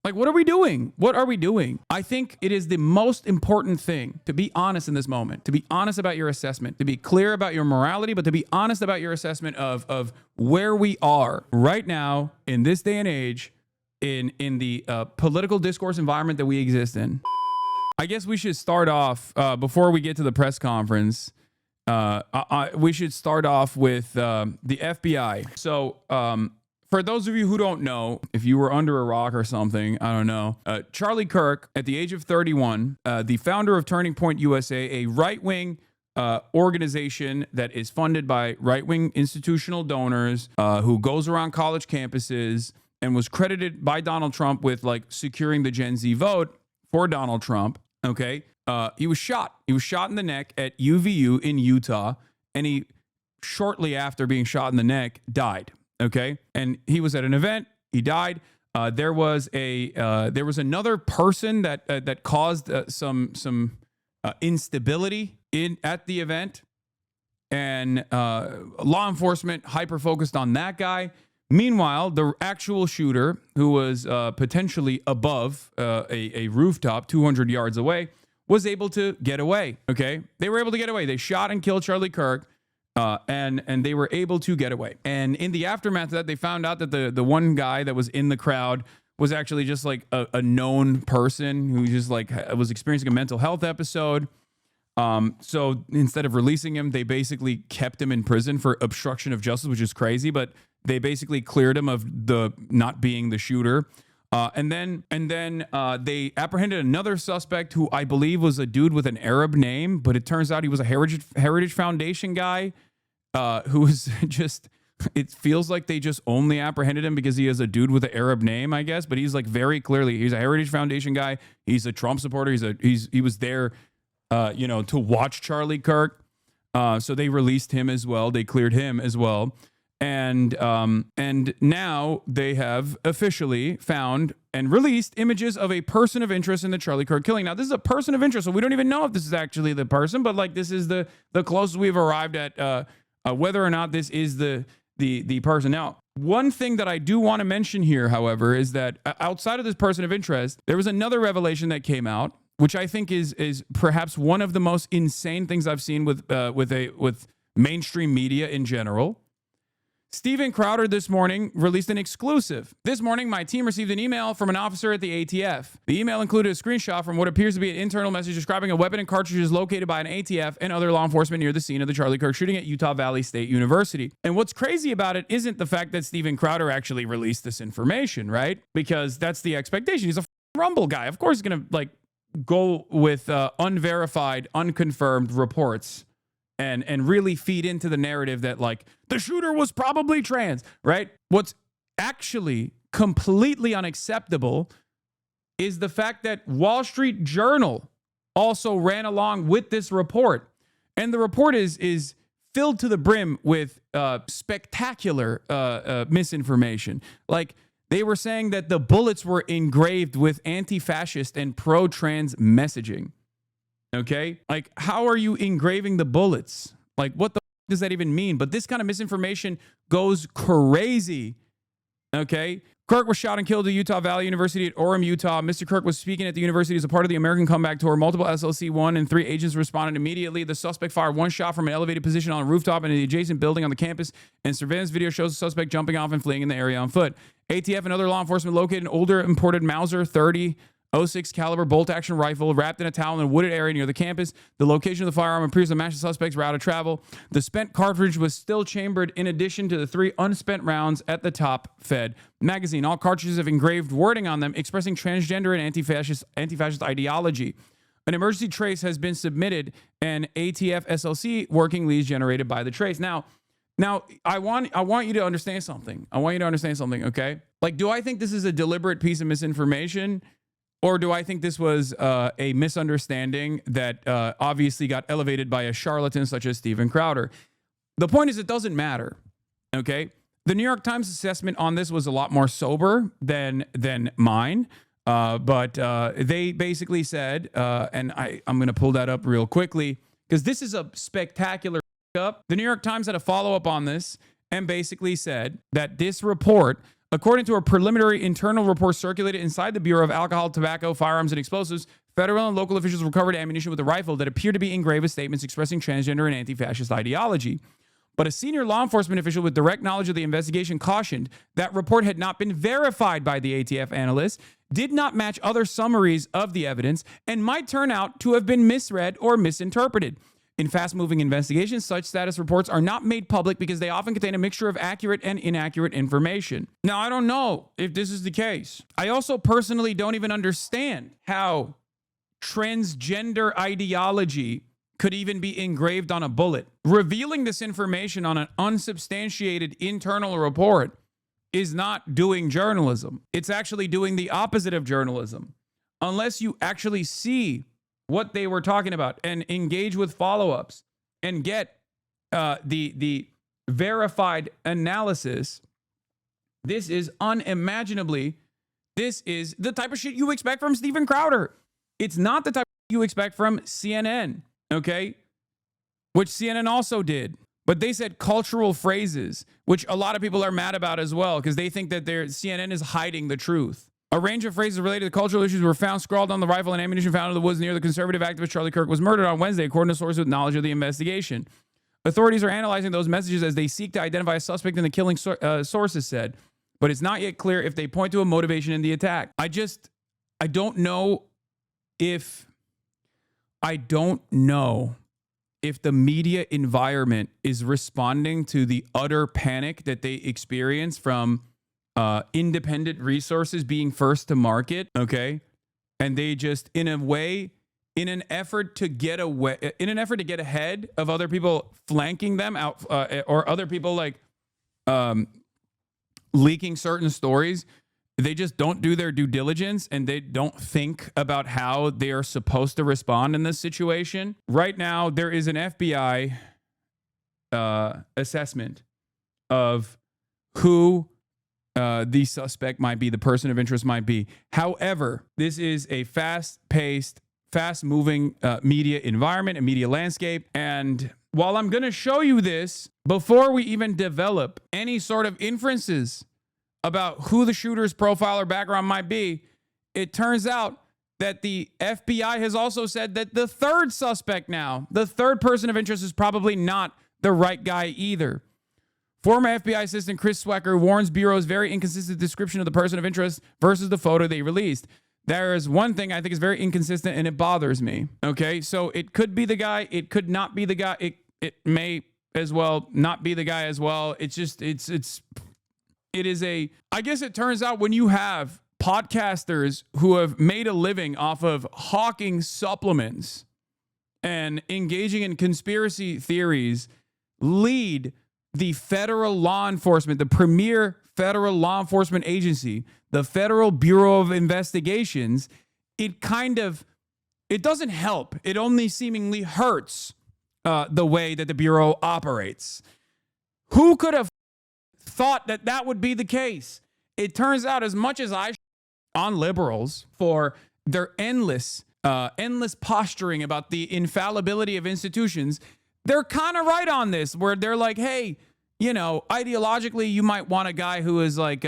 Like, what are we doing? What are we doing? I think it is the most important thing to be honest in this moment, to be honest about your assessment, to be clear about your morality, but to be honest about your assessment of where we are right now in this day and age in the political discourse environment that we exist in. I guess we should start off, before we get to the press conference, we should start off with the FBI. So, for those of you who don't know, if you were under a rock or something, I don't know, Charlie Kirk, at the age of 31, the founder of Turning Point USA, a right-wing organization that is funded by right-wing institutional donors, who goes around college campuses and was credited by Donald Trump with like securing the Gen Z vote for Donald Trump. Okay. He was shot. He was shot in the neck at UVU in Utah. And he, shortly after being shot in the neck, died. Okay. And he was at an event. He died. There was another person that caused some instability at the event. And law enforcement hyper-focused on that guy. Meanwhile, the actual shooter, who was potentially above a rooftop 200 yards away, was able to get away. Okay, they were able to get away. They shot and killed Charlie Kirk, and they were able to get away. And in the aftermath of that, they found out that the one guy that was in the crowd was actually just like a known person who just like was experiencing a mental health episode. So instead of releasing him, they basically kept him in prison for obstruction of justice, which is crazy, but they basically cleared him of the not being the shooter. And then they apprehended another suspect who I believe was a dude with an Arab name, but it turns out he was a Heritage Foundation guy, who was just, it feels like they just only apprehended him because he is a dude with an Arab name, I guess, but he's like very clearly, he's a Heritage Foundation guy. He's a Trump supporter. He was there, to watch Charlie Kirk. So they released him as well. They cleared him as well. And now they have officially found and released images of a person of interest in the Charlie Kirk killing. Now, this is a person of interest, so we don't even know if this is actually the person, but like this is the closest we've arrived at whether or not this is the person. Now, one thing that I do want to mention here, however, is that outside of this person of interest, there was another revelation that came out, which I think is perhaps one of the most insane things I've seen with mainstream media in general. Steven Crowder this morning released an exclusive. This morning, my team received an email from an officer at the ATF. The email included a screenshot from what appears to be an internal message describing a weapon and cartridges located by an ATF and other law enforcement near the scene of the Charlie Kirk shooting at Utah Valley State University. And what's crazy about it isn't the fact that Steven Crowder actually released this information, right? Because that's the expectation. He's a Rumble guy. Of course, he's going to go with unverified, unconfirmed reports. And really feed into the narrative that like the shooter was probably trans, right? What's actually completely unacceptable is the fact that Wall Street Journal also ran along with this report. And the report is filled to the brim with spectacular misinformation. Like they were saying that the bullets were engraved with anti-fascist and pro-trans messaging. Okay, like how are you engraving the bullets? Like what the does that even mean? But this kind of misinformation goes crazy. Okay, Kirk was shot and killed at Utah Valley University at Orem, Utah. Mr. Kirk was speaking at the university as a part of the American Comeback Tour. Multiple SLC 1 and 3 agents responded immediately. The suspect fired one shot from an elevated position on a rooftop in the adjacent building on the campus, and surveillance video shows the suspect jumping off and fleeing in the area on foot. ATF and other law enforcement located an older imported Mauser 30 .06 caliber bolt-action rifle wrapped in a towel in a wooded area near the campus. The location of the firearm appears to match the suspect's route of travel. The spent cartridge was still chambered in addition to the 3 unspent rounds at the top-fed magazine. All cartridges have engraved wording on them expressing transgender and anti-fascist ideology. An emergency trace has been submitted, and ATF SLC working leads generated by the trace. Now, I want you to understand something. Okay? Like, do I think this is a deliberate piece of misinformation? Or do I think this was a misunderstanding that obviously got elevated by a charlatan such as Steven Crowder? The point is, it doesn't matter, okay? The New York Times assessment on this was a lot more sober than mine, but they basically said, and I'm going to pull that up real quickly, because this is a spectacular up. The New York Times had a follow-up on this and basically said that this report According to a preliminary internal report circulated inside the Bureau of Alcohol, Tobacco, Firearms, and Explosives, federal and local officials recovered ammunition with a rifle that appeared to be engraved with statements expressing transgender and anti-fascist ideology. But a senior law enforcement official with direct knowledge of the investigation cautioned that report had not been verified by the ATF analysts, did not match other summaries of the evidence, and might turn out to have been misread or misinterpreted. In fast-moving investigations, such status reports are not made public because they often contain a mixture of accurate and inaccurate information. Now, I don't know if this is the case. I also personally don't even understand how transgender ideology could even be engraved on a bullet. Revealing this information on an unsubstantiated internal report is not doing journalism. It's actually doing the opposite of journalism. Unless you actually see what they were talking about and engage with follow-ups and get the verified analysis, this is unimaginably, this is the type of shit you expect from Steven Crowder. It's not the type of shit you expect from CNN, okay? Which CNN also did. But they said cultural phrases, which a lot of people are mad about as well, because they think that CNN is hiding the truth. A range of phrases related to cultural issues were found scrawled on the rifle and ammunition found in the woods near the conservative activist Charlie Kirk was murdered on Wednesday, according to sources with knowledge of the investigation. Authorities are analyzing those messages as they seek to identify a suspect in the killing, sources said. But it's not yet clear if they point to a motivation in the attack. I don't know if the media environment is responding to the utter panic that they experience from independent resources being first to market, okay? And they just, in an effort to get ahead of other people flanking them out, or other people like leaking certain stories, they just don't do their due diligence and they don't think about how they are supposed to respond in this situation. Right now, there is an FBI assessment of who the suspect might be, the person of interest might be. However, this is a fast-paced, fast-moving media environment and media landscape. And while I'm going to show you this, before we even develop any sort of inferences about who the shooter's profile or background might be, it turns out that the FBI has also said that the third suspect now, the third person of interest, is probably not the right guy either. Former FBI Assistant Chris Swecker warns Bureau's very inconsistent description of the person of interest versus the photo they released. There is one thing I think is very inconsistent and it bothers me. Okay, so it could be the guy, it could not be the guy, it may as well not be the guy as well. It's just, it is a, I guess it turns out when you have podcasters who have made a living off of hawking supplements and engaging in conspiracy theories lead the federal law enforcement, the premier federal law enforcement agency, the Federal Bureau of Investigations, it doesn't help. It only seemingly hurts the way that the Bureau operates. Who could have thought that that would be the case? It turns out, as much as I on liberals for their endless posturing about the infallibility of institutions, they're kind of right on this, where they're like, hey, you know, ideologically, you might want a guy who is like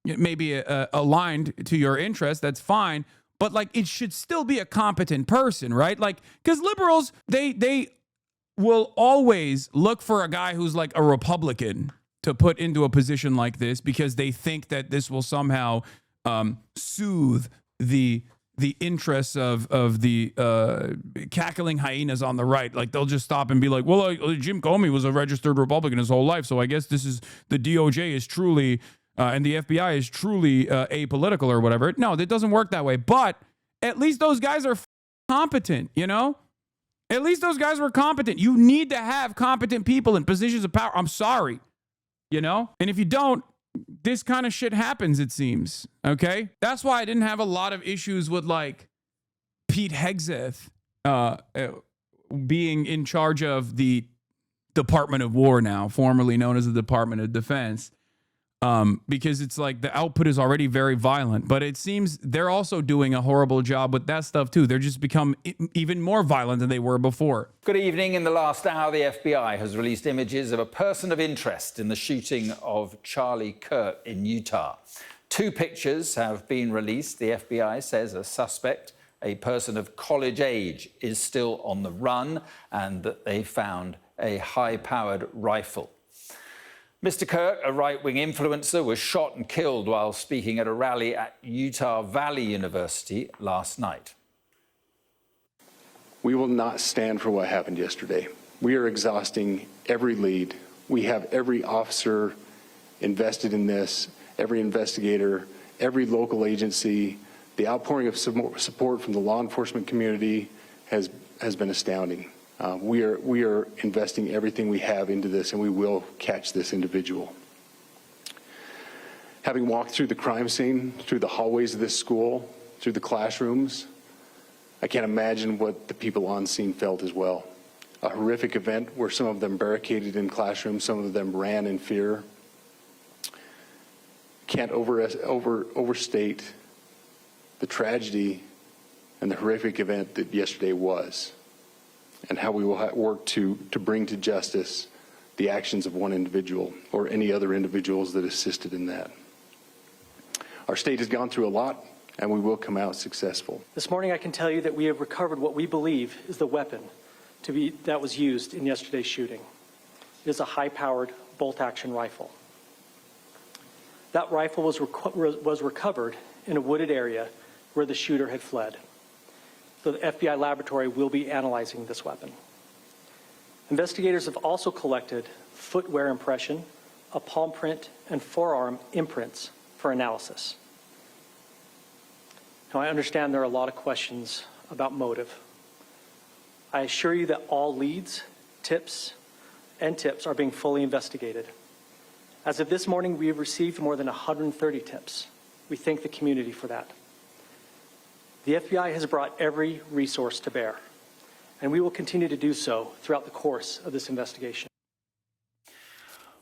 maybe aligned to your interests. That's fine. But like, it should still be a competent person, right? Like, because liberals, they will always look for a guy who's like a Republican to put into a position like this, because they think that this will somehow soothe the interests of the cackling hyenas on the right. Like, they'll just stop and be like, well, Jim Comey was a registered Republican his whole life, so I guess this is, the DOJ is truly, and the FBI is truly apolitical or whatever. No, it doesn't work that way. But at least those guys are competent, you know? At least those guys were competent. You need to have competent people in positions of power. I'm sorry, you know? And if you don't, this kind of shit happens, it seems. Okay? That's why I didn't have a lot of issues with like Pete Hegseth being in charge of the Department of War now, formerly known as the Department of Defense. because it's like the output is already very violent, but it seems they're also doing a horrible job with that stuff too. They're just become even more violent than they were before. Good evening. In the last hour, the FBI has released images of a person of interest in the shooting of Charlie Kirk in Utah. 2 pictures have been released. The FBI says a suspect, a person of college age, is still on the run and that they found a high-powered rifle. Mr. Kirk, a right-wing influencer, was shot and killed while speaking at a rally at Utah Valley University last night. We will not stand for what happened yesterday. We are exhausting every lead. We have every officer invested in this, every investigator, every local agency. The outpouring of support from the law enforcement community has been astounding. We are investing everything we have into this, and we will catch this individual. Having walked through the crime scene, through the hallways of this school, through the classrooms, I can't imagine what the people on scene felt as well. A horrific event where some of them barricaded in classrooms, some of them ran in fear. Can't overstate the tragedy and the horrific event that yesterday was, and how we will work to bring to justice the actions of one individual or any other individuals that assisted in that. Our state has gone through a lot, and we will come out successful. This morning I can tell you that we have recovered what we believe is the weapon that was used in yesterday's shooting. It is a high-powered bolt-action rifle. That rifle was recovered in a wooded area where the shooter had fled. The FBI laboratory will be analyzing this weapon. Investigators have also collected footwear impression, a palm print, and forearm imprints for analysis. Now, I understand there are a lot of questions about motive. I assure you that all leads, tips are being fully investigated. As of this morning, we have received more than 130 tips. We thank the community for that. The FBI has brought every resource to bear, and we will continue to do so throughout the course of this investigation.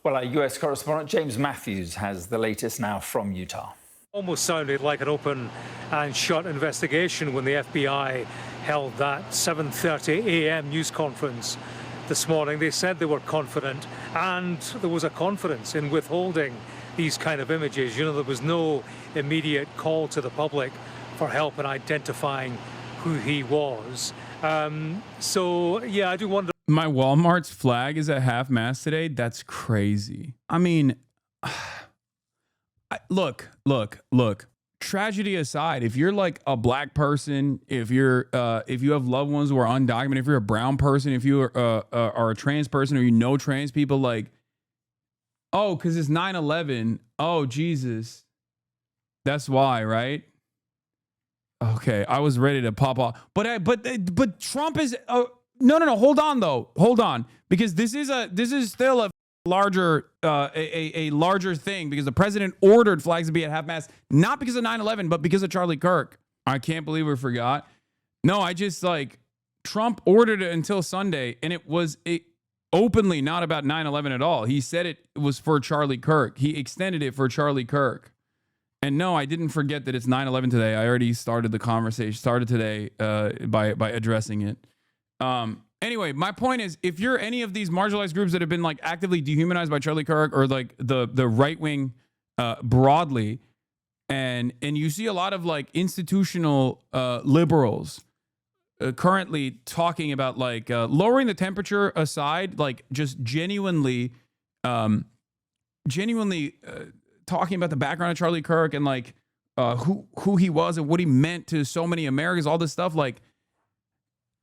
Well, our US correspondent James Matthews has the latest now from Utah. Almost sounded like an open and shut investigation when the FBI held that 7:30 a.m. news conference this morning. They said they were confident, and there was a confidence in withholding these kind of images. You know, there was no immediate call to the public for help in identifying who he was. So, yeah, I do wonder. My Walmart's flag is at half-mast today. That's crazy. I mean, look. Tragedy aside, if you're like a black person, if you have loved ones who are undocumented, if you're a brown person, if you are a trans person, or you know trans people, like, oh, because it's 9/11. Oh, Jesus. That's why, right? Okay, I was ready to pop off, but Trump is no. Hold on though, because this is still a larger a larger thing, because the president ordered flags to be at half-mast, not because of 9/11, but because of Charlie Kirk. I can't believe we forgot. No, I just Trump ordered it until Sunday, and it was openly not about 9/11 at all. He said it was for Charlie Kirk. He extended it for Charlie Kirk. And no, I didn't forget that it's 9/11 today. I already started the conversation, today by addressing it. Anyway, my point is, if you're any of these marginalized groups that have been actively dehumanized by Charlie Kirk, or the right wing broadly, and you see a lot of institutional liberals currently talking about lowering the temperature aside, just genuinely talking about the background of Charlie Kirk and who he was and what he meant to so many Americans, all this stuff,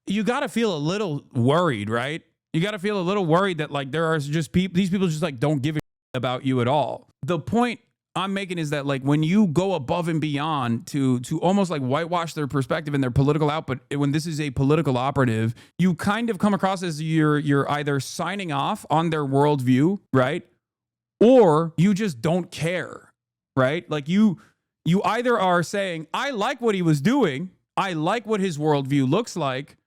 you got to feel a little worried, right? You got to feel a little worried that there are just these people just don't give a about you at all. The point I'm making is that when you go above and beyond to almost whitewash their perspective and their political output, when this is a political operative, you kind of come across as you're either signing off on their worldview, right? Or you just don't care, right? You either are saying, I like what he was doing, I like what his worldview looks like,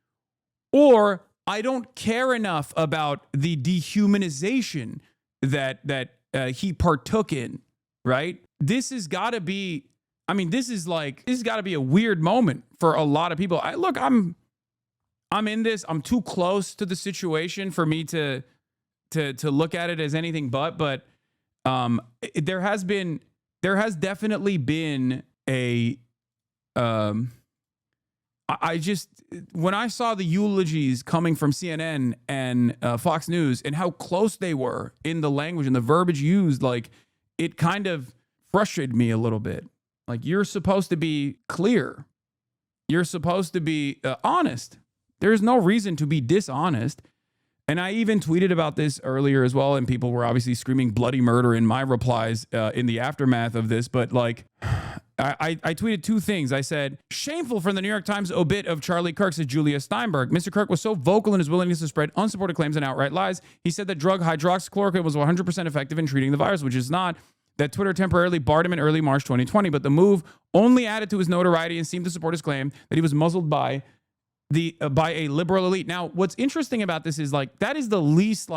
or I don't care enough about the dehumanization that he partook in, right? This has got to be, I mean, this has got to be a weird moment for a lot of people. I'm in this. I'm too close to the situation for me to look at it as anything but there has definitely been a, when I saw the eulogies coming from CNN and Fox News and how close they were in the language and the verbiage used, like, it kind of frustrated me a little bit. Like, you're supposed to be clear. You're supposed to be honest. There's no reason to be dishonest. And I even tweeted about this earlier as well, and people were obviously screaming bloody murder in my replies in the aftermath of this. But like, I tweeted two things. I said, shameful for the New York Times obit of Charlie Kirk, says Julia Steinberg. Mr. Kirk was so vocal in his willingness to spread unsupported claims and outright lies. He said that drug hydroxychloroquine was 100% effective in treating the virus, which is not. That Twitter temporarily barred him in early March 2020, but the move only added to his notoriety and seemed to support his claim that he was muzzled by a liberal elite. Now, what's interesting about this is, like, that's the least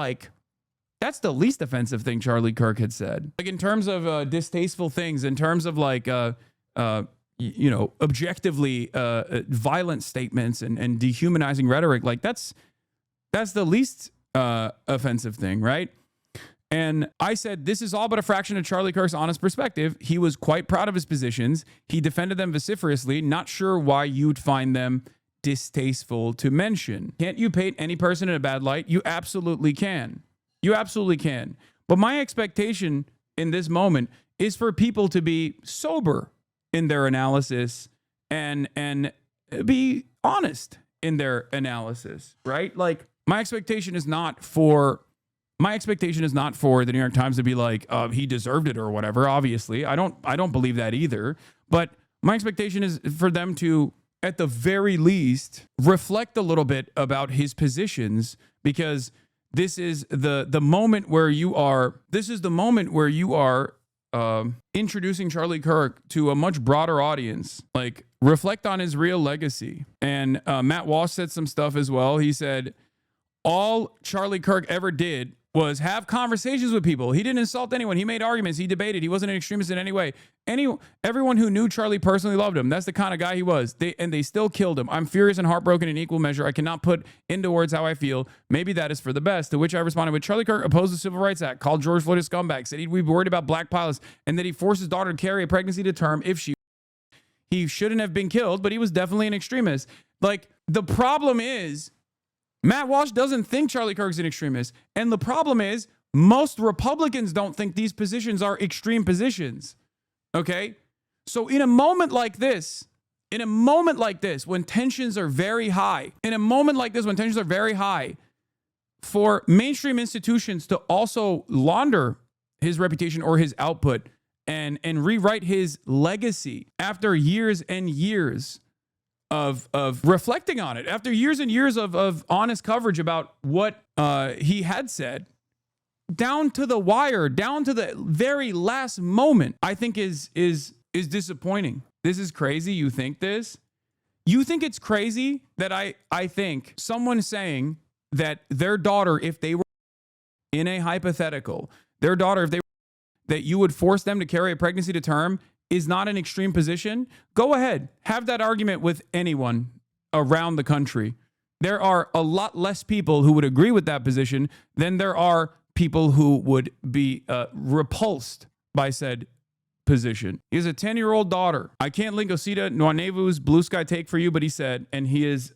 offensive thing Charlie Kirk had said. Like, in terms of distasteful things, in terms of like objectively violent statements and dehumanizing rhetoric, like that's the least offensive thing, right? And I said, this is all but a fraction of Charlie Kirk's honest perspective. He was quite proud of his positions. He defended them vociferously. Not sure why you'd find them distasteful to mention. Can't you paint any person in a bad light? You absolutely can. You absolutely can. But my expectation in this moment is for people to be sober in their analysis and be honest in their analysis, right? Like, my expectation is not for the New York Times to be like, he deserved it or whatever. Obviously, I don't believe that either. But my expectation is for them to, at the very least, reflect a little bit about his positions, because this is the moment where you are. This is the moment where you are introducing Charlie Kirk to a much broader audience. Like, reflect on his real legacy. And Matt Walsh said some stuff as well. He said all Charlie Kirk ever did was have conversations with people. He didn't insult anyone. He made arguments. He debated. He wasn't an extremist in any way. Everyone who knew Charlie personally loved him. That's the kind of guy he was. They still killed him. I'm furious and heartbroken in equal measure. I cannot put into words how I feel. Maybe that is for the best. To which I responded with, Charlie Kirk opposed the Civil Rights Act, called George Floyd a scumbag, said he'd be worried about black pilots, and that he forced his daughter to carry a pregnancy to term if he shouldn't have been killed, but he was definitely an extremist. Like, the problem is, Matt Walsh doesn't think Charlie Kirk's an extremist. And the problem is, most Republicans don't think these positions are extreme positions. Okay? So in a moment like this, when tensions are very high, for mainstream institutions to also launder his reputation or his output and rewrite his legacy after years and years of reflecting on it, after years and years of honest coverage about what he had said, down to the wire, down to the very last moment, I think is disappointing. This is crazy. You think this? You think it's crazy that I think someone saying that their daughter, if they were in a hypothetical, that you would force them to carry a pregnancy to term is not an extreme position? Go ahead. Have that argument with anyone around the country. There are a lot less people who would agree with that position than there are people who would be repulsed by said position. He has a 10-year-old daughter. I can't link Osita Nwanevu's blue sky take for you, but he said, and he is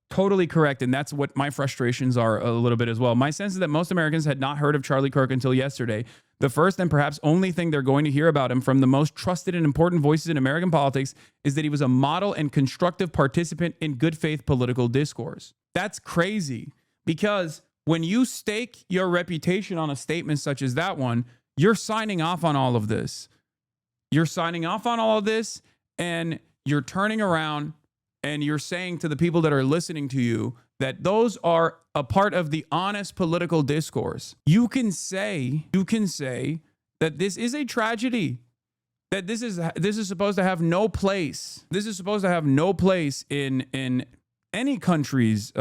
totally correct, and that's what my frustrations are a little bit as well. My sense is that most Americans had not heard of Charlie Kirk until yesterday. The first and perhaps only thing they're going to hear about him from the most trusted and important voices in American politics is that he was a model and constructive participant in good faith political discourse. That's crazy, because when you stake your reputation on a statement such as that one, you're signing off on all of this. You're signing off on all of this, and you're turning around and you're saying to the people that are listening to you that those are a part of the honest political discourse. You can say that this is a tragedy, that this is supposed to have no place. This is supposed to have no place in any country's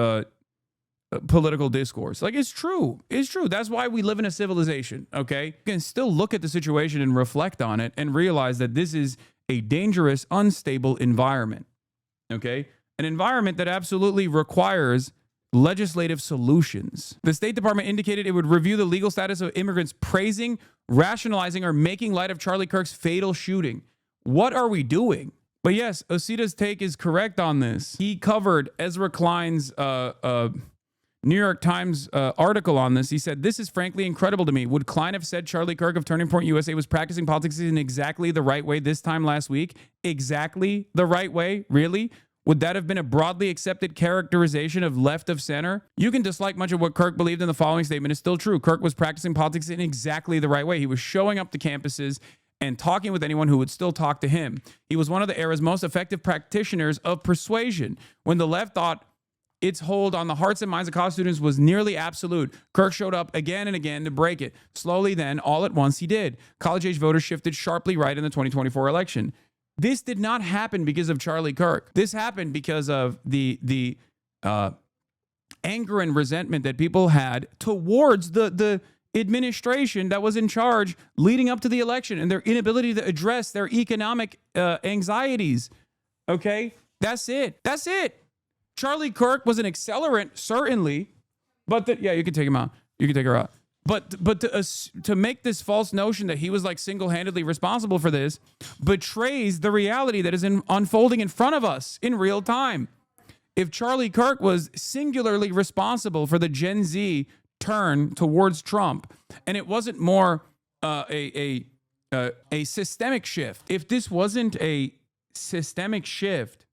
political discourse. Like, it's true. It's true. That's why we live in a civilization, okay? You can still look at the situation and reflect on it and realize that this is a dangerous, unstable environment, okay? An environment that absolutely requires legislative solutions. The State Department indicated it would review the legal status of immigrants praising, rationalizing, or making light of Charlie Kirk's fatal shooting. What are we doing? But yes, Osita's take is correct on this. He covered Ezra Klein's New York Times article on this. He said, "This is frankly incredible to me. Would Klein have said Charlie Kirk of Turning Point USA was practicing politics in exactly the right way this time last week? Exactly the right way? Really? Would that have been a broadly accepted characterization of left of center? You can dislike much of what Kirk believed in the following statement. It's still true. Kirk was practicing politics in exactly the right way. He was showing up to campuses and talking with anyone who would still talk to him. He was one of the era's most effective practitioners of persuasion. When the left thought its hold on the hearts and minds of college students was nearly absolute, Kirk showed up again and again to break it. Slowly then, all at once, he did. College-age voters shifted sharply right in the 2024 election. This did not happen because of Charlie Kirk. This happened because of the anger and resentment that people had towards the administration that was in charge leading up to the election and their inability to address their economic anxieties. Okay? That's it. That's it. Charlie Kirk was an accelerant, certainly, but yeah, you can take him out. You can take her out. But to make this false notion that he was like single-handedly responsible for this betrays the reality that is unfolding in front of us in real time. If Charlie Kirk was singularly responsible for the Gen Z turn towards Trump, and it wasn't more a systemic shift, if this wasn't a systemic shift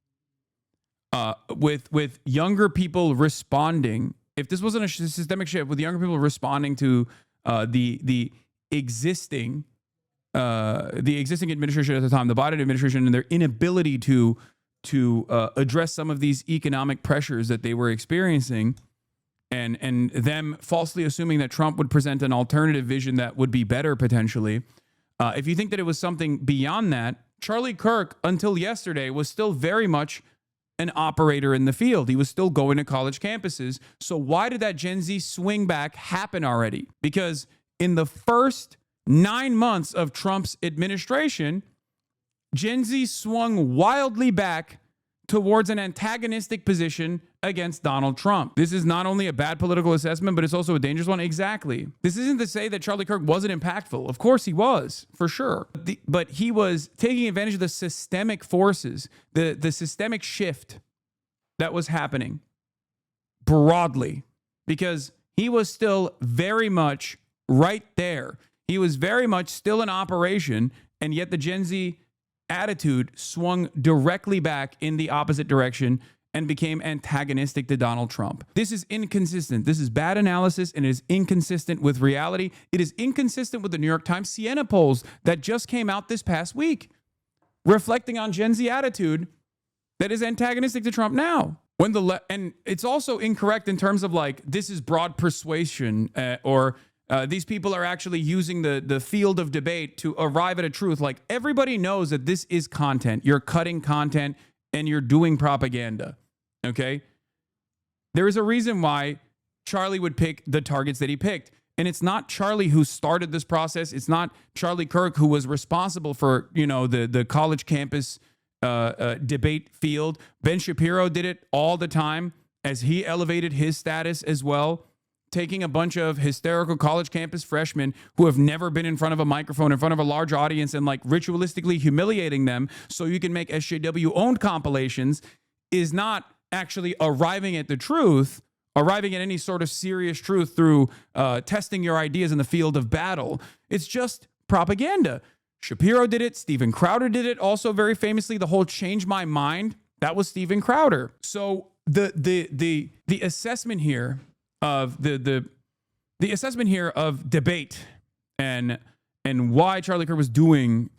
with younger people responding, if this wasn't a systemic shift with younger people responding to the existing administration at the time, the Biden administration, and their inability to address some of these economic pressures that they were experiencing, and them falsely assuming that Trump would present an alternative vision that would be better potentially. If you think that it was something beyond that, Charlie Kirk, until yesterday, was still very much an operator in the field. He was still going to college campuses. So why did that Gen Z swing back happen already? Because in the first 9 months of Trump's administration, Gen Z swung wildly back towards an antagonistic position against Donald Trump. This is not only a bad political assessment, but it's also a dangerous one. Exactly. This isn't to say that Charlie Kirk wasn't impactful. Of course he was, for sure. But he was taking advantage of the systemic forces, the systemic shift that was happening broadly, because he was still very much right there. He was very much still in operation, and yet the Gen Z attitude swung directly back in the opposite direction and became antagonistic to Donald Trump. This is inconsistent. This is bad analysis, and it is inconsistent with reality. It is inconsistent with the New York Times Siena polls that just came out this past week, reflecting on Gen Z attitude that is antagonistic to Trump now. And it's also incorrect in terms of like, this is broad persuasion or these people are actually using the field of debate to arrive at a truth. Like, everybody knows that this is content. You're cutting content and you're doing propaganda. Okay? There is a reason why Charlie would pick the targets that he picked. And it's not Charlie who started this process. It's not Charlie Kirk who was responsible for, the college campus debate field. Ben Shapiro did it all the time as he elevated his status as well, taking a bunch of hysterical college campus freshmen who have never been in front of a microphone, in front of a large audience, and like ritualistically humiliating them so you can make SJW-owned compilations, is not actually arriving at the truth, arriving at any sort of serious truth through testing your ideas in the field of battle. It's just propaganda. Shapiro did it. Steven Crowder did it. Also, very famously, the whole "change my mind," that was Steven Crowder. So the assessment here of the assessment here of debate and why Charlie Kirk was doing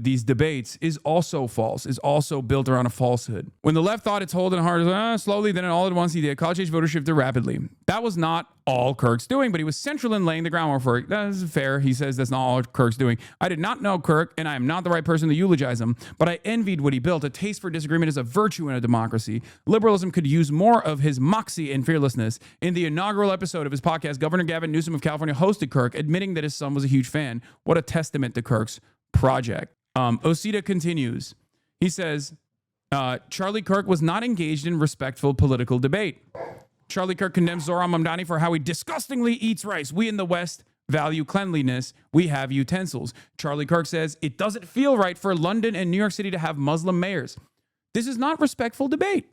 these debates is also false, is also built around a falsehood. When the left thought its hold and heart slowly, then all at once he did. College-age voters shifted rapidly. That was not all Kirk's doing, but he was central in laying the groundwork for it. That is fair. He says that's not all Kirk's doing. I did not know Kirk, and I am not the right person to eulogize him, but I envied what he built. A taste for disagreement is a virtue in a democracy. Liberalism could use more of his moxie and fearlessness. In the inaugural episode of his podcast, Governor Gavin Newsom of California hosted Kirk, admitting that his son was a huge fan. What a testament to Kirk's project. Osita continues. He says, Charlie Kirk was not engaged in respectful political debate. Charlie Kirk condemns Zohran Mamdani for how he disgustingly eats rice. We in the West value cleanliness. We have utensils. Charlie Kirk says, it doesn't feel right for London and New York City to have Muslim mayors. This is not respectful debate.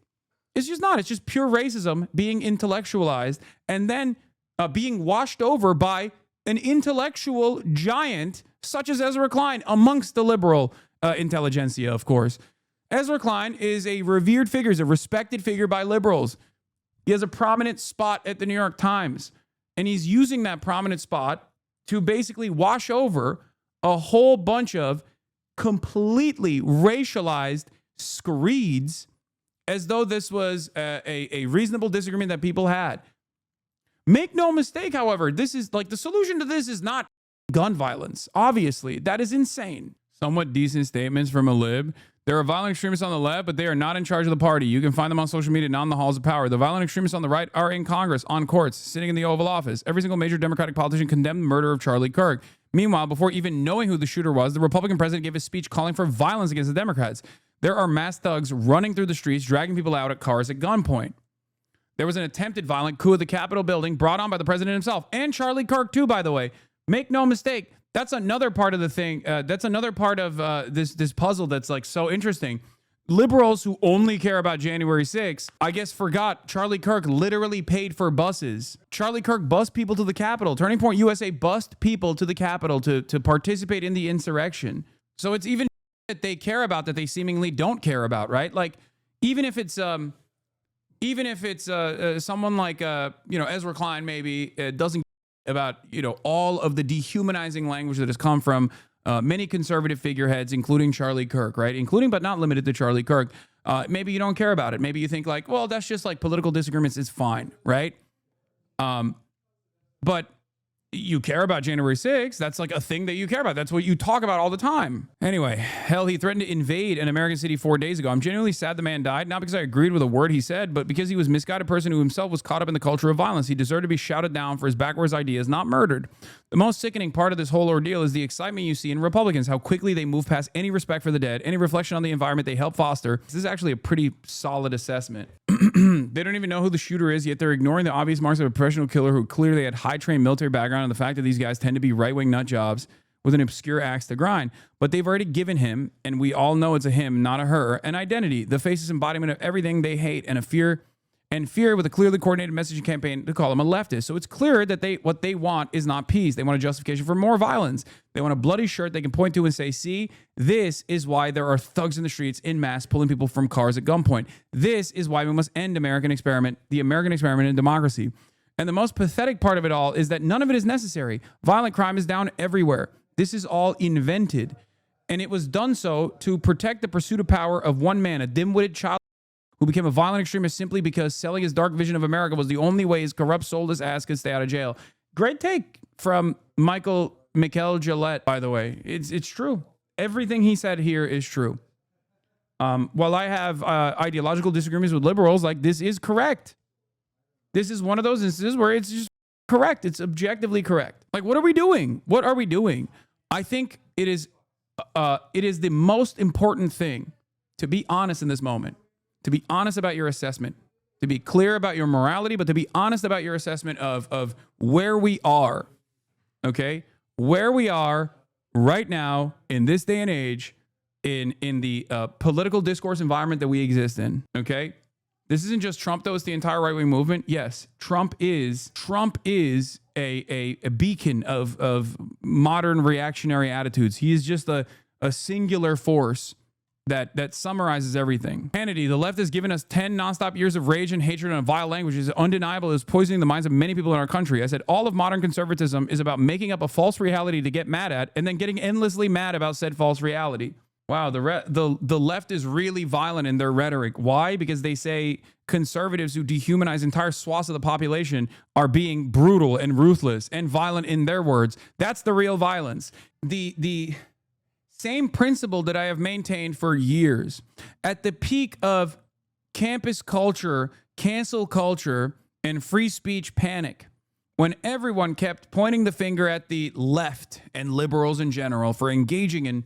It's just not. It's just pure racism being intellectualized and then being washed over by an intellectual giant such as Ezra Klein amongst the liberal intelligentsia, of course. Ezra Klein is a revered figure, is a respected figure by liberals. He has a prominent spot at the New York Times, and he's using that prominent spot to basically wash over a whole bunch of completely racialized screeds as though this was a reasonable disagreement that people had. Make no mistake, however, this is like the solution to this is not gun violence. Obviously, that is insane. Somewhat decent statements from a lib. There are violent extremists on the left, but they are not in charge of the party. You can find them on social media, not in the halls of power. The violent extremists on the right are in Congress, on courts, sitting in the Oval Office. Every single major Democratic politician condemned the murder of Charlie Kirk. Meanwhile, before even knowing who the shooter was, the Republican president gave a speech calling for violence against the Democrats. There are mass thugs running through the streets, dragging people out of cars at gunpoint. There was an attempted violent coup at the Capitol building brought on by the president himself and Charlie Kirk, too, by the way. Make no mistake. That's another part of the thing. That's another part of this puzzle that's like so interesting. Liberals who only care about January 6th, I guess, forgot Charlie Kirk literally paid for buses. Charlie Kirk bussed people to the Capitol. Turning Point USA bussed people to the Capitol to participate in the insurrection. So it's even that they care about that they seemingly don't care about, right? Like, even if it's someone like Ezra Klein maybe doesn't about all of the dehumanizing language that has come from many conservative figureheads, including Charlie Kirk, right? Including but not limited to Charlie Kirk. Maybe you don't care about it. Maybe you think like, well, that's just like political disagreements. It's fine, right? But you care about January 6th. That's like a thing that you care about. That's what you talk about all the time. Anyway, hell, he threatened to invade an American city 4 days ago. I'm genuinely sad the man died, not because I agreed with a word he said, but because he was a misguided person who himself was caught up in the culture of violence. He deserved to be shouted down for his backwards ideas, not murdered. The most sickening part of this whole ordeal is the excitement you see in Republicans, how quickly they move past any respect for the dead, any reflection on the environment they help foster. This is actually a pretty solid assessment. They don't even know who the shooter is, yet they're ignoring the obvious marks of a professional killer who clearly had high-trained military background and the fact that these guys tend to be right-wing nut jobs with an obscure axe to grind. But they've already given him, and we all know it's a him, not a her, an identity. The faceless embodiment of everything they hate and a fear with a clearly coordinated messaging campaign to call him a leftist. So it's clear that what they want is not peace. They want a justification for more violence. They want a bloody shirt they can point to and say, see, this is why there are thugs in the streets in mass pulling people from cars at gunpoint. This is why we must end the American experiment in democracy. And the most pathetic part of it all is that none of it is necessary. Violent crime is down everywhere. This is all invented. And it was done so to protect the pursuit of power of one man, a dim-witted child who became a violent extremist simply because selling his dark vision of America was the only way his corrupt soulless ass could stay out of jail. Great take from Michael Gillette, by the way. It's true. Everything he said here is true. While I have ideological disagreements with liberals, like, this is correct. This is one of those instances where it's just correct. It's objectively correct. Like, what are we doing? What are we doing? I think it is the most important thing to be honest in this moment. To be honest about your assessment, to be clear about your morality, but to be honest about your assessment of where we are, okay? Where we are right now in this day and age in the political discourse environment that we exist in, okay? This isn't just Trump, though. It's the entire right-wing movement. Yes, Trump is a beacon of modern reactionary attitudes. He is just a singular force that summarizes everything. Hannity, the left has given us 10 nonstop years of rage and hatred and vile language. Is undeniable. It is poisoning the minds of many people in our country. I said all of modern conservatism is about making up a false reality to get mad at and then getting endlessly mad about said false reality. Wow, the left is really violent in their rhetoric. Why? Because they say conservatives who dehumanize entire swaths of the population are being brutal and ruthless and violent in their words. That's the real violence. The same principle that I have maintained for years. At the peak of campus culture, cancel culture, and free speech panic, when everyone kept pointing the finger at the left and liberals in general for engaging in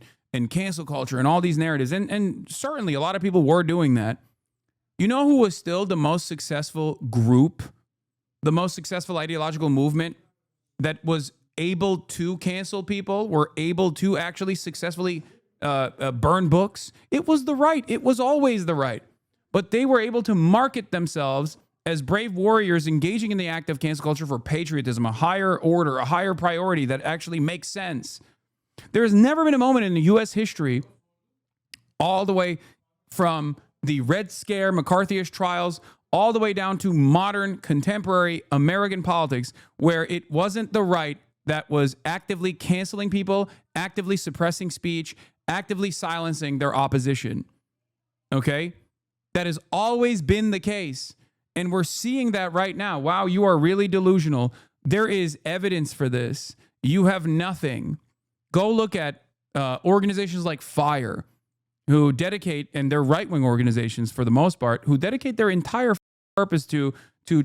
cancel culture and all these narratives, and certainly a lot of people were doing that. You know who was still the most successful group, the most successful ideological movement that was able to cancel people, were able to actually successfully burn books? It was the right. It was always the right. But they were able to market themselves as brave warriors engaging in the act of cancel culture for patriotism, a higher order, a higher priority that actually makes sense. There has never been a moment in U.S. history, all the way from the Red Scare, McCarthyist trials, all the way down to modern, contemporary American politics, where it wasn't the right that was actively canceling people, actively suppressing speech, actively silencing their opposition. Okay? That has always been the case. And we're seeing that right now. Wow, you are really delusional. There is evidence for this. You have nothing. Go look at organizations like FIRE, who dedicate, and they're right-wing organizations for the most part, who dedicate their entire purpose to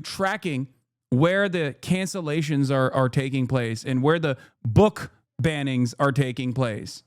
tracking where the cancellations are taking place and where the book bannings are taking place.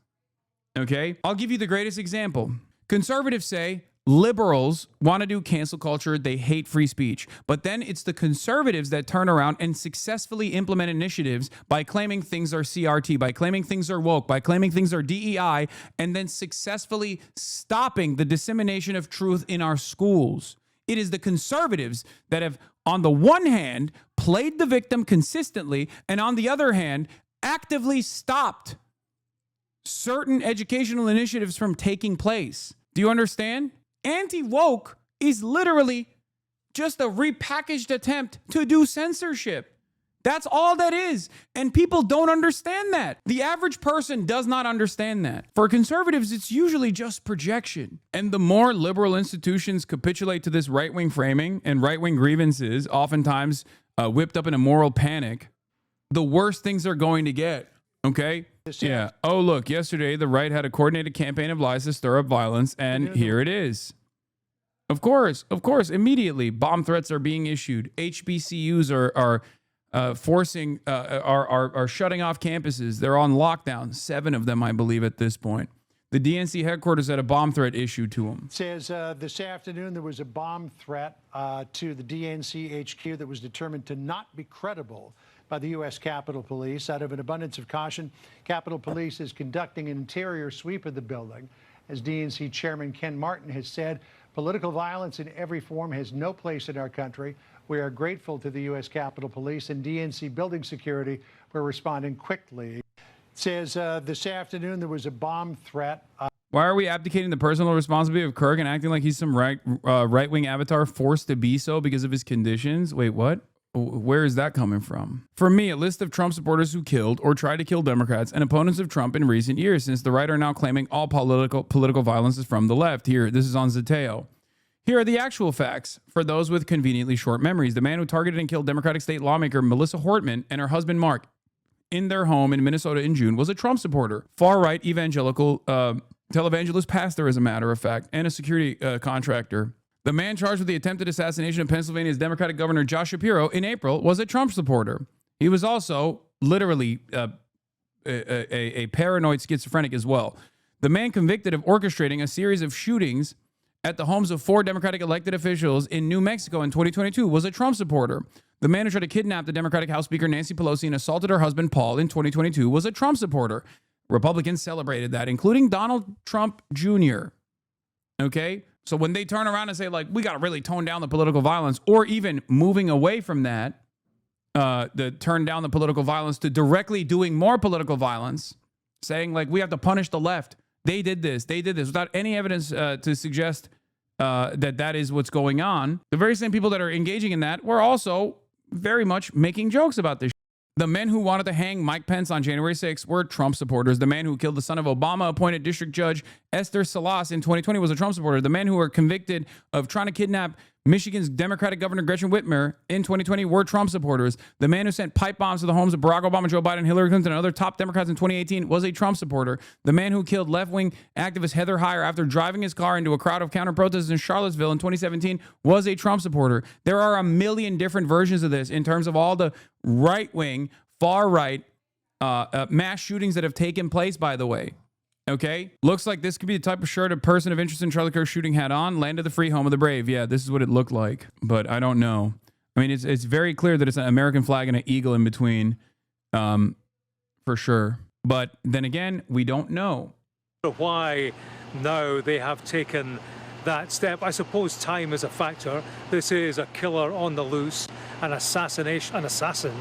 Okay? I'll give you the greatest example. Conservatives say liberals want to do cancel culture. They hate free speech. But then it's the conservatives that turn around and successfully implement initiatives by claiming things are CRT, by claiming things are woke, by claiming things are DEI, and then successfully stopping the dissemination of truth in our schools. It is the conservatives that have, on the one hand, played the victim consistently, and on the other hand, actively stopped certain educational initiatives from taking place. Do you understand? Anti-woke is literally just a repackaged attempt to do censorship. That's all that is. And people don't understand that. The average person does not understand that. For conservatives, it's usually just projection. And the more liberal institutions capitulate to this right-wing framing and right-wing grievances, oftentimes whipped up in a moral panic, the worse things are going to get. Okay? Yeah. Oh, look, yesterday the right had a coordinated campaign of lies to stir up violence, and here it is. Of course, immediately bomb threats are being issued. HBCUs are shutting off campuses. They're on lockdown. 7 of them, I believe, at this point. The DNC headquarters had a bomb threat issued to them. It says this afternoon there was a bomb threat to the DNC HQ that was determined to not be credible by the U.S. Capitol Police. Out of an abundance of caution, Capitol Police is conducting an interior sweep of the building. As DNC Chairman Ken Martin has said, political violence in every form has no place in our country. We are grateful to the U.S. Capitol Police and DNC building security for responding quickly. It says this afternoon there was a bomb threat. Why are we abdicating the personal responsibility of Kirk and acting like he's some right-wing avatar forced to be so because of his conditions? Wait, what? Where is that coming from? For me, a list of Trump supporters who killed or tried to kill Democrats and opponents of Trump in recent years, since the right are now claiming all political violence is from the left. Here, this is on Zeteo. Here are the actual facts for those with conveniently short memories. The man who targeted and killed Democratic state lawmaker Melissa Hortman and her husband Mark in their home in Minnesota in June was a Trump supporter, far-right evangelical televangelist pastor, as a matter of fact, and a security contractor. The man charged with the attempted assassination of Pennsylvania's Democratic Governor Josh Shapiro in April was a Trump supporter. He was also literally a paranoid schizophrenic as well. The man convicted of orchestrating a series of shootings at the homes of 4 Democratic elected officials in New Mexico in 2022 was a Trump supporter. The man who tried to kidnap the Democratic House Speaker Nancy Pelosi and assaulted her husband Paul in 2022 was a Trump supporter. Republicans celebrated that, including Donald Trump Jr. Okay? So when they turn around and say, like, we got to really tone down the political violence, or even moving away from that, turn down the political violence to directly doing more political violence, saying, like, we have to punish the left. They did this, without any evidence to suggest that is what's going on. The very same people that are engaging in that were also very much making jokes about this. The men who wanted to hang Mike Pence on January 6th were Trump supporters. The man who killed the son of Obama-appointed district judge Esther Salas in 2020 was a Trump supporter. The men who were convicted of trying to kidnap Michigan's Democratic Governor Gretchen Whitmer in 2020 were Trump supporters. The man who sent pipe bombs to the homes of Barack Obama, Joe Biden, Hillary Clinton, and other top Democrats in 2018 was a Trump supporter. The man who killed left-wing activist Heather Heyer after driving his car into a crowd of counter-protesters in Charlottesville in 2017 was a Trump supporter. There are a million different versions of this in terms of all the right-wing, far-right mass shootings that have taken place, by the way. Okay, looks like this could be the type of shirt a person of interest in Charlie Kirk's shooting had on. Land of the free, home of the brave. Yeah, this is what it looked like, but I don't know. I mean, it's very clear that it's an American flag and an eagle in between, for sure. But then again, we don't know. Why now they have taken that step? I suppose time is a factor. This is a killer on the loose, an assassin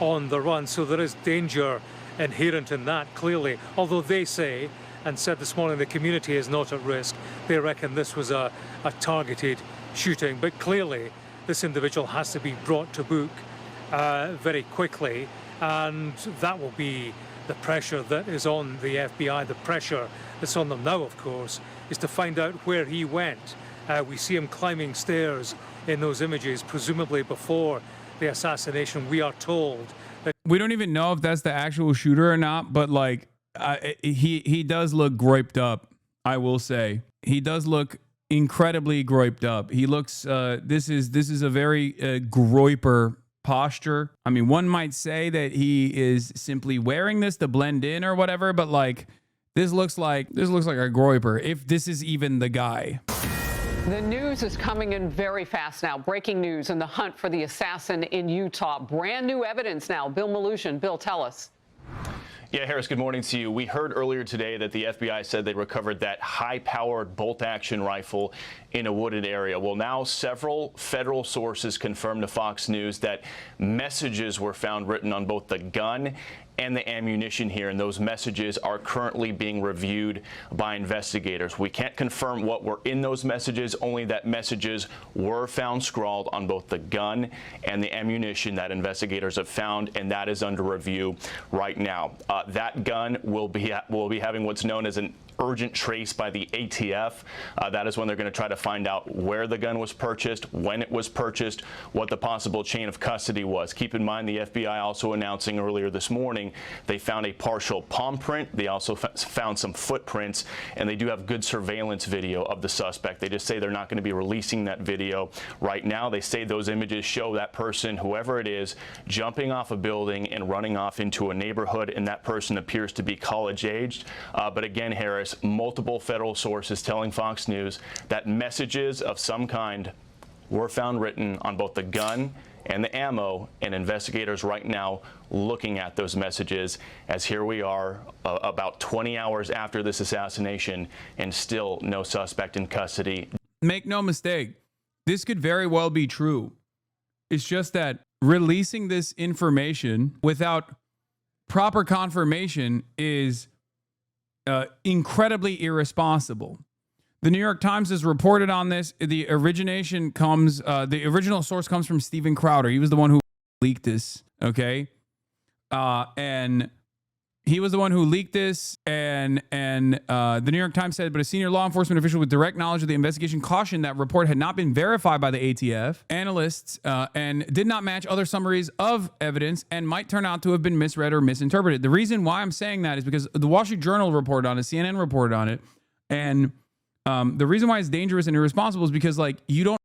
on the run, so there is danger inherent in that, clearly. Although they say, and said this morning, the community is not at risk. They reckon this was a targeted shooting. But clearly, this individual has to be brought to book very quickly. And that will be the pressure that is on the FBI. The pressure that's on them now, of course, is to find out where he went. We see him climbing stairs in those images, presumably before the assassination. We are told that We don't even know if that's the actual shooter or not, but like he does look groiped up. I will say he does look incredibly groiped up. He looks. This is a very groiper posture. I mean, one might say that he is simply wearing this to blend in or whatever, but like this looks like a groiper. If this is even the guy. The news is coming in very fast now. Breaking news in the hunt for the assassin in Utah. Brand new evidence now. Bill Malutian. Bill, tell us. Yeah, Harris, good morning to you. We heard earlier today that the FBI said they recovered that high-powered bolt-action rifle in a wooded area. Well, now several federal sources confirmed to Fox News that messages were found written on both the gun and the ammunition here, and those messages are currently being reviewed by investigators. We can't confirm what were in those messages, only that messages were found scrawled on both the gun and the ammunition that investigators have found, and that is under review right now. That gun will be having what's known as an urgent trace by the ATF. That is when they're going to try to find out where the gun was purchased, when it was purchased, what the possible chain of custody was. Keep in mind, the FBI also announcing earlier this morning they found a partial palm print. They also found some footprints, and they do have good surveillance video of the suspect. They just say they're not going to be releasing that video right now. They say those images show that person, whoever it is, jumping off a building and running off into a neighborhood, and that person appears to be college-aged. But again, Harris, multiple federal sources telling Fox News that messages of some kind were found written on both the gun and the ammo, and investigators right now looking at those messages, as here we are about 20 hours after this assassination and still no suspect in custody. Make no mistake, this could very well be true. It's just that releasing this information without proper confirmation is incredibly irresponsible. The New York Times has reported on this. The original source comes from Steven Crowder. He was the one who leaked this, okay? And he was the one who leaked this, and the New York Times said, but a senior law enforcement official with direct knowledge of the investigation cautioned that report had not been verified by the ATF analysts and did not match other summaries of evidence and might turn out to have been misread or misinterpreted. The reason why I'm saying that is because the Wall Street Journal reported on it, CNN reported on it, and the reason why it's dangerous and irresponsible is because, like, you don't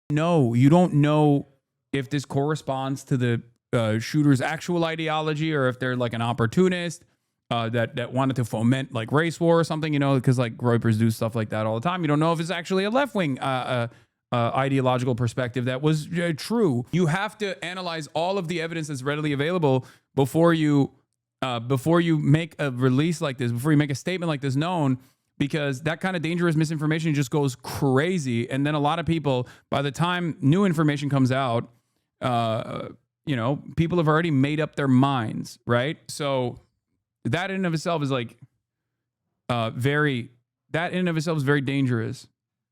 know if this corresponds to the shooter's actual ideology, or if they're like an opportunist that wanted to foment like race war or something, you know, because like groypers do stuff like that all the time. You don't know if it's actually a left-wing ideological perspective that was true. You have to analyze all of the evidence that's readily available before you make a release like this, before you make a statement like this known, because that kind of dangerous misinformation just goes crazy. And then a lot of people, by the time new information comes out, you know, people have already made up their minds, right? So that in and of itself is like very dangerous.